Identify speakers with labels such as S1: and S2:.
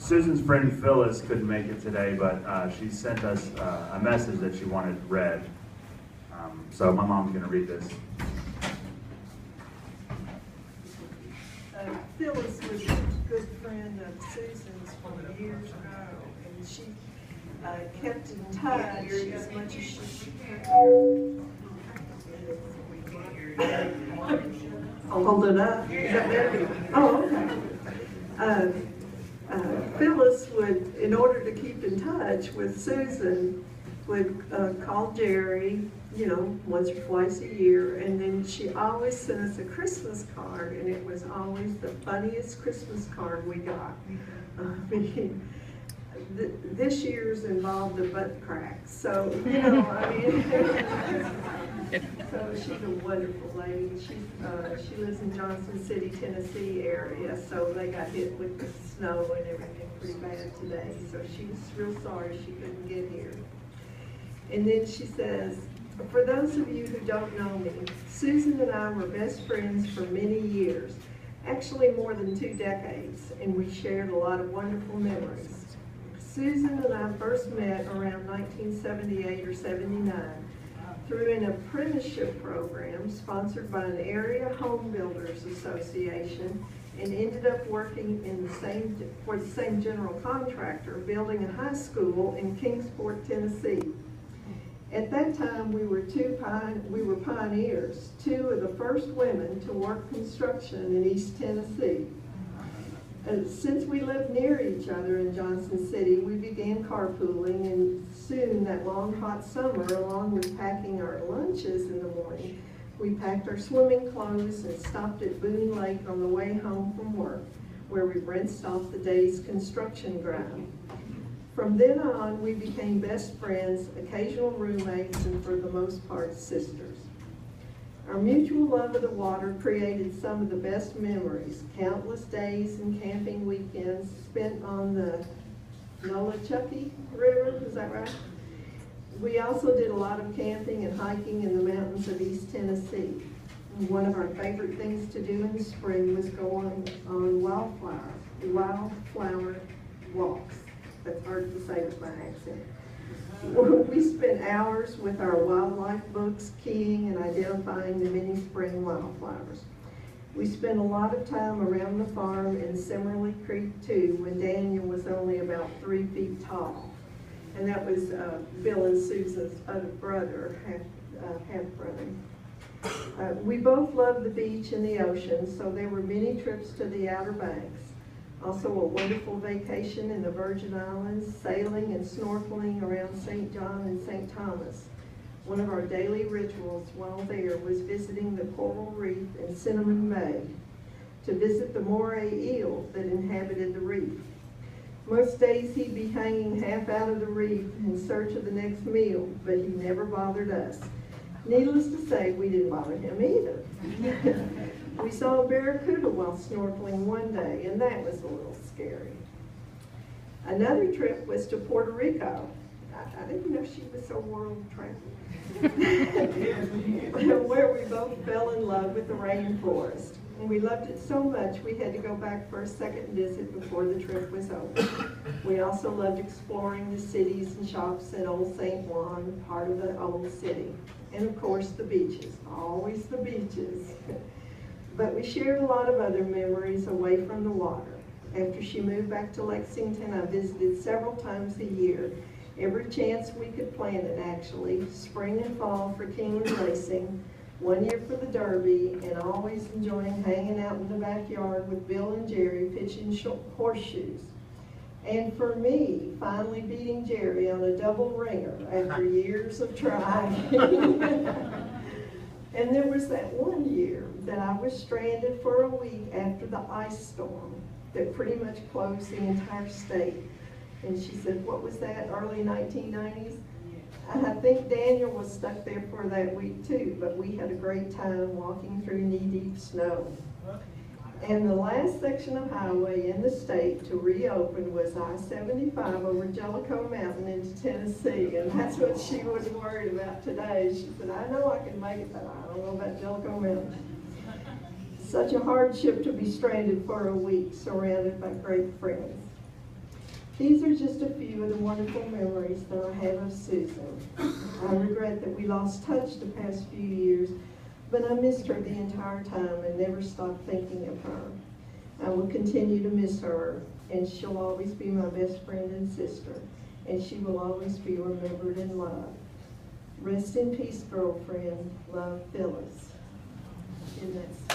S1: Susan's friend Phyllis couldn't make it today, but she sent us a message that she wanted read. So my mom's going to read this.
S2: Phyllis was a good friend of Susan's from years ago, and she kept in touch as much as she could. I'll hold it up. Is that better? Oh, okay. Phyllis would, in order to keep in touch with Susan, would call Jerry, you know, once or twice a year, and then she always sent us a Christmas card, and it was always the funniest Christmas card we got. This year's involved a butt crack, so, you know, I mean, so she's a wonderful lady. She lives in Johnson City, Tennessee area, so they got hit with the snow and everything pretty bad today, so she was real sorry she couldn't get here. And then she says, for those of you who don't know me, Susan and I were best friends for many years, actually more than 2 decades, and we shared a lot of wonderful memories. Susan and I first met around 1978 or 79 through an apprenticeship program sponsored by an area home builders association, and ended up working in for the same general contractor building a high school in Kingsport, Tennessee. At that time, we were pioneers, 2 of the first women to work construction in East Tennessee. Since we lived near each other in Johnson City, we began carpooling, and soon that long hot summer, along with packing our lunches in the morning, we packed our swimming clothes and stopped at Boone Lake on the way home from work, where we rinsed off the day's construction grind. From then on, we became best friends, occasional roommates, and for the most part, sisters. Our mutual love of the water created some of the best memories, countless days and camping weekends spent on the Nolichucky River, is that right? We also did a lot of camping and hiking in the mountains of East Tennessee. And one of our favorite things to do in the spring was go on wildflower walks. That's hard to say with my accent. We spent hours with our wildlife books, keying and identifying the many spring wildflowers. We spent a lot of time around the farm in Simmerly Creek too, when Daniel was only about 3 feet tall. And that was Bill and Susan's other brother, half-brother. We both loved the beach and the ocean, so there were many trips to the Outer Banks. Also a wonderful vacation in the Virgin Islands, sailing and snorkeling around St. John and St. Thomas. One of our daily rituals while there was visiting the coral reef in Cinnamon Bay to visit the moray eel that inhabited the reef. Most days he'd be hanging half out of the reef in search of the next meal, but he never bothered us. Needless to say, we didn't bother him either. We saw a barracuda while snorkeling one day, and that was a little scary. Another trip was to Puerto Rico. I didn't know she was so world-traveled. Where we both fell in love with the rainforest. And we loved it so much we had to go back for a second visit before the trip was over. We also loved exploring the cities and shops in Old St. Juan, part of the old city. And of course the beaches, always the beaches. But we shared a lot of other memories away from the water. After she moved back to Lexington, I visited several times a year, every chance we could plan it actually, spring and fall for Keeneland racing, 1 year for the Derby, and always enjoying hanging out in the backyard with Bill and Jerry pitching horseshoes. And for me, finally beating Jerry on a double ringer after years of trying. And there was that one year that I was stranded for a week after the ice storm that pretty much closed the entire state. And she said, what was that, early 1990s? And I think Daniel was stuck there for that week too, but we had a great time walking through knee-deep snow. And the last section of highway in the state to reopen was I-75 over Jellicoe Mountain into Tennessee, and that's what she was worried about today. She said, I know I can make it, but I don't know about Jellicoe Mountain. Such a hardship to be stranded for a week, surrounded by great friends. These are just a few of the wonderful memories that I have of Susan. I regret that we lost touch the past few years, but I missed her the entire time and never stopped thinking of her. I will continue to miss her, and she'll always be my best friend and sister, and she will always be remembered and loved. Rest in peace, girlfriend. Love, Phyllis. Isn't that